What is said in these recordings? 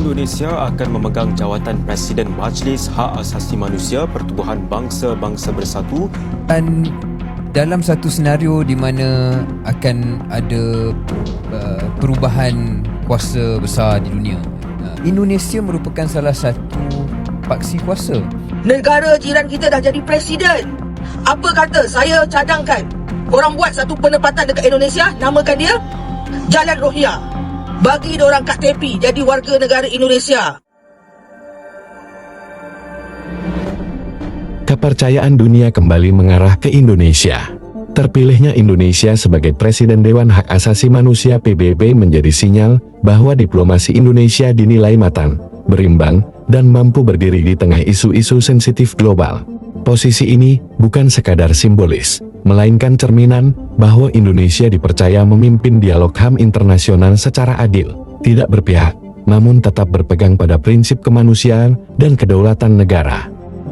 Indonesia akan memegang jawatan Presiden Majlis Hak Asasi Manusia Pertubuhan Bangsa-Bangsa Bersatu. Dan dalam satu senario di mana akan ada perubahan kuasa besar di dunia, Indonesia merupakan salah satu paksi kuasa. Negara jiran kita dah jadi presiden. Apa kata saya cadangkan korang buat satu penempatan dekat Indonesia, namakan dia Jalan Rohiyah. Bagi diorang kat tepi jadi warga negara Indonesia. Kepercayaan dunia kembali mengarah ke Indonesia. Terpilihnya Indonesia sebagai Presiden Dewan Hak Asasi Manusia PBB menjadi sinyal bahwa diplomasi Indonesia dinilai matang, berimbang, dan mampu berdiri di tengah isu-isu sensitif global. Posisi ini bukan sekadar simbolis, melainkan cerminan bahwa Indonesia dipercaya memimpin dialog HAM internasional secara adil, tidak berpihak, namun tetap berpegang pada prinsip kemanusiaan dan kedaulatan negara.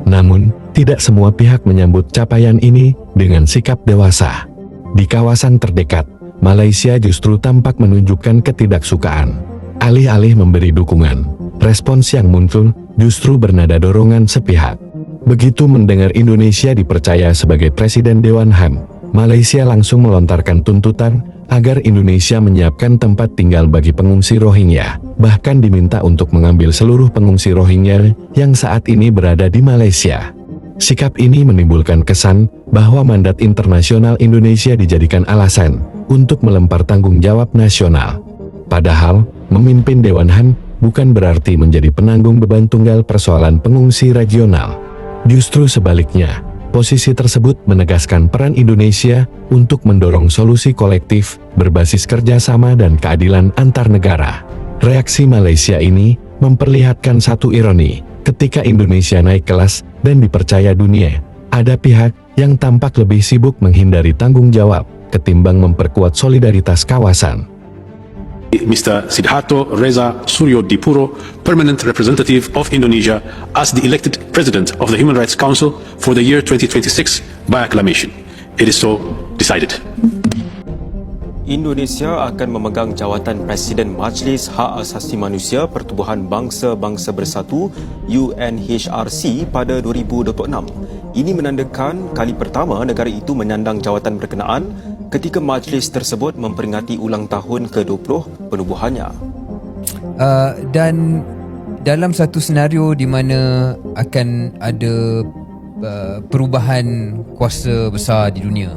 Namun, tidak semua pihak menyambut capaian ini dengan sikap dewasa. Di kawasan terdekat, Malaysia justru tampak menunjukkan ketidaksukaan. Alih-alih memberi dukungan, respons yang muncul justru bernada dorongan sepihak. Begitu mendengar Indonesia dipercaya sebagai Presiden Dewan HAM, Malaysia langsung melontarkan tuntutan agar Indonesia menyiapkan tempat tinggal bagi pengungsi Rohingya, bahkan diminta untuk mengambil seluruh pengungsi Rohingya yang saat ini berada di Malaysia. Sikap ini menimbulkan kesan bahwa mandat internasional Indonesia dijadikan alasan untuk melempar tanggung jawab nasional. Padahal, memimpin Dewan HAM bukan berarti menjadi penanggung beban tunggal persoalan pengungsi regional. Justru sebaliknya, posisi tersebut menegaskan peran Indonesia untuk mendorong solusi kolektif berbasis kerjasama dan keadilan antar negara. Reaksi Malaysia ini memperlihatkan satu ironi, ketika Indonesia naik kelas dan dipercaya dunia, ada pihak yang tampak lebih sibuk menghindari tanggung jawab ketimbang memperkuat solidaritas kawasan. Mr. Sidharto Reza Suryodipuro, Permanent Representative of Indonesia as the elected President of the Human Rights Council for the year 2026 by acclamation. It is so decided. Indonesia akan memegang jawatan Presiden Majlis Hak Asasi Manusia Pertubuhan Bangsa-Bangsa Bersatu UNHRC pada 2026. Ini menandakan kali pertama negara itu menyandang jawatan berkenaan ketika majlis tersebut memperingati ulang tahun ke-20 penubuhannya. Dan dalam satu senario di mana akan ada perubahan kuasa besar di dunia,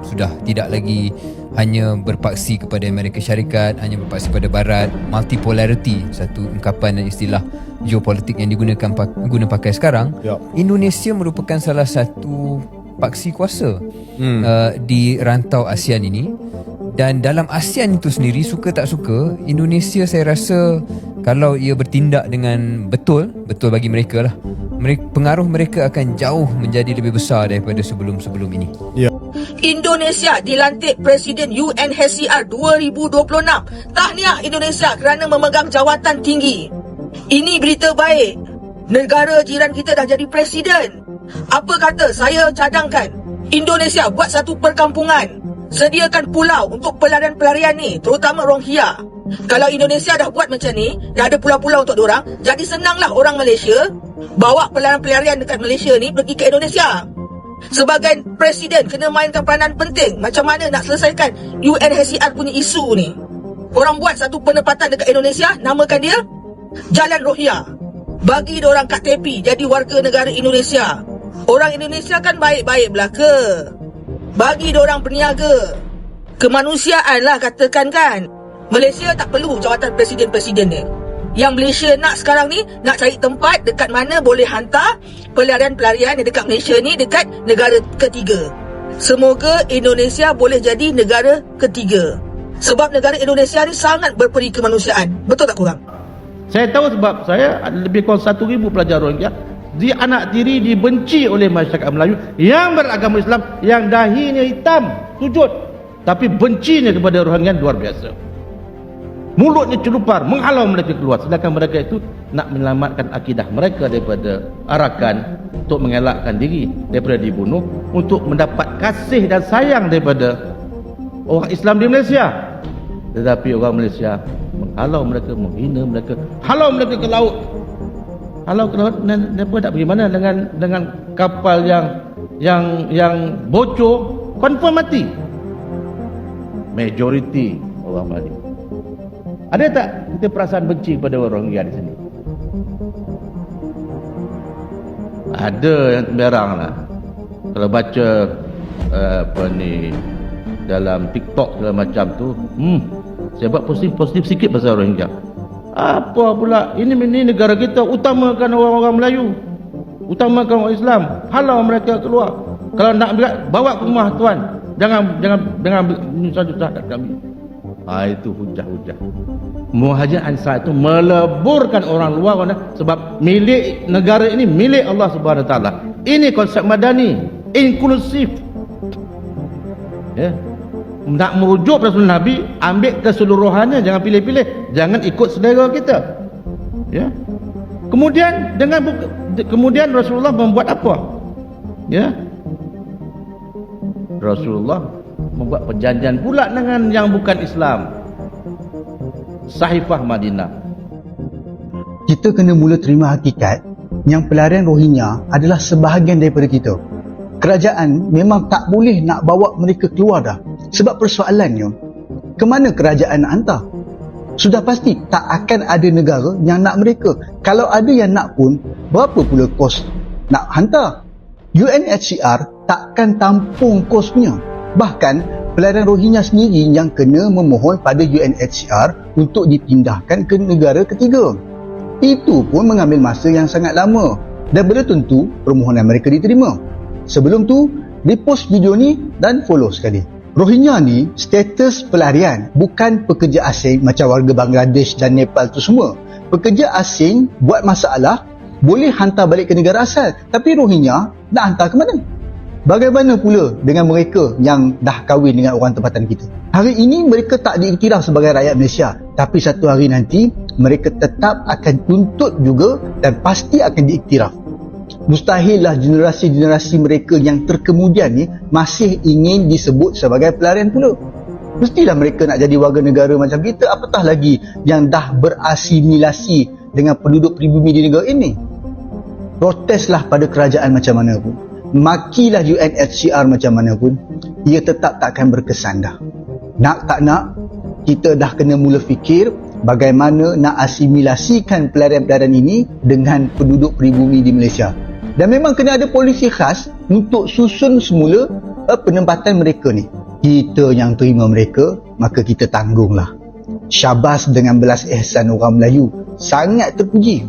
sudah tidak lagi hanya berpaksi kepada Amerika Syarikat, hanya berpaksi kepada Barat, multipolarity, satu ungkapan dan istilah geopolitik yang guna pakai sekarang. Indonesia merupakan salah satu paksi kuasa di rantau ASEAN ini. Dan dalam ASEAN itu sendiri, suka tak suka, Indonesia saya rasa kalau ia bertindak dengan betul bagi mereka lah, pengaruh mereka akan jauh menjadi lebih besar daripada sebelum-sebelum ini. Indonesia dilantik Presiden UNHCR 2026. Tahniah Indonesia kerana memegang jawatan tinggi. Ini berita baik. Negara jiran kita dah jadi presiden. Apa kata saya cadangkan Indonesia buat satu perkampungan, sediakan pulau untuk pelarian-pelarian ni, terutama Rohingya. Kalau Indonesia dah buat macam ni, dah ada pulau-pulau untuk diorang, jadi senanglah orang Malaysia bawa pelarian-pelarian dekat Malaysia ni pergi ke Indonesia. Sebagai presiden kena mainkan peranan penting macam mana nak selesaikan UNHCR punya isu ni. Korang buat satu penempatan dekat Indonesia, namakan dia Jalan Rohiyah. Bagi diorang kat tepi jadi warga negara Indonesia. Orang Indonesia kan baik-baik belaka. Bagi diorang berniaga. Kemanusiaan lah katakan kan. Malaysia tak perlu jawatan presiden-presiden ni. Yang Malaysia nak sekarang ni, nak cari tempat dekat mana boleh hantar pelarian-pelarian yang dekat Malaysia ni dekat negara ketiga. Semoga Indonesia boleh jadi negara ketiga. Sebab negara Indonesia ni sangat berperi kemanusiaan. Betul tak korang? Saya tahu sebab saya ada lebih kurang 1,000 pelajar Rohingya. Dia anak tiri dibenci oleh masyarakat Melayu yang beragama Islam, yang dahinya hitam, sujud. Tapi bencinya kepada Rohingya luar biasa. Mulutnya celupar, menghalau mereka keluar. Sedangkan mereka itu nak menyelamatkan akidah mereka daripada Arakan, untuk mengelakkan diri daripada dibunuh, untuk mendapat kasih dan sayang daripada orang Islam di Malaysia. Tetapi orang Malaysia menghalau mereka, menghina mereka, halau mereka ke laut. Halau ke laut, kenapa tak pergi mana dengan kapal yang bocor, confirm mati. Majoriti orang Melayu. Ada tak kita perasaan benci kepada orang Rohingya di sini? Ada yang temberang lah. Kalau baca dalam TikTok segala macam tu, saya buat positif sikit pasal Rohingya. Apa pula, ini negara kita, utamakan orang-orang Melayu, utamakan orang Islam, halau mereka keluar. Kalau nak berat, bawa ke rumah tuan, jangan susah-susah kat kami. Itu hujah-hujah. Muhajir Ansar itu meleburkan orang luar, sebab milik negara ini milik Allah Subhanahu Wa Taala. Ini konsep madani, inklusif. Ya. Nak merujuk Rasul Nabi, ambil keseluruhannya, jangan pilih-pilih, jangan ikut selera kita. Ya. Kemudian Rasulullah membuat apa? Ya. Rasulullah membuat perjanjian pula dengan yang bukan Islam. Sahifah Madinah. Kita kena mula terima hakikat yang pelarian Rohingya adalah sebahagian daripada kita. Kerajaan memang tak boleh nak bawa mereka keluar dah. Sebab persoalannya, ke mana kerajaan nak hantar? Sudah pasti tak akan ada negara yang nak mereka. Kalau ada yang nak pun, berapa pula kos nak hantar? UNHCR takkan tampung kosnya. Bahkan pelarian Rohingya sendiri yang kena memohon pada UNHCR untuk dipindahkan ke negara ketiga. Itu pun mengambil masa yang sangat lama dan belum tentu permohonan mereka diterima. Sebelum tu, repost video ni dan follow sekali. Rohingya ni status pelarian, bukan pekerja asing macam warga Bangladesh dan Nepal tu semua. Pekerja asing buat masalah, boleh hantar balik ke negara asal. Tapi Rohingya nak hantar ke mana? Bagaimana pula dengan mereka yang dah kahwin dengan orang tempatan kita? Hari ini mereka tak diiktiraf sebagai rakyat Malaysia, tapi satu hari nanti mereka tetap akan tuntut juga dan pasti akan diiktiraf. Mustahillah generasi-generasi mereka yang terkemudian ni masih ingin disebut sebagai pelarian pula. Mestilah mereka nak jadi warga negara macam kita, apatah lagi yang dah berasimilasi dengan penduduk pribumi di negara ini. Proteslah pada kerajaan macam mana pun, makilah UNHCR macam mana pun, ia tetap takkan berkesan dah. Nak tak nak, kita dah kena mula fikir bagaimana nak asimilasikan pelarian-pelarian ini dengan penduduk pribumi di Malaysia. Dan memang kena ada polisi khas untuk susun semula penempatan mereka ni. Kita yang terima mereka, maka kita tanggunglah. Syabas dengan belas ihsan orang Melayu, sangat terpuji.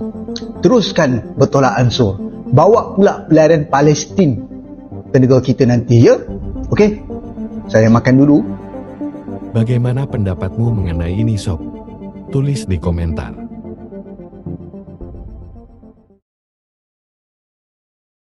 Teruskan bertolak ansur. Bawa pula pelarian Palestin ke negara kita nanti, ya? Okey? Saya makan dulu. Bagaimana pendapatmu mengenai ini, Sob? Tulis di komentar.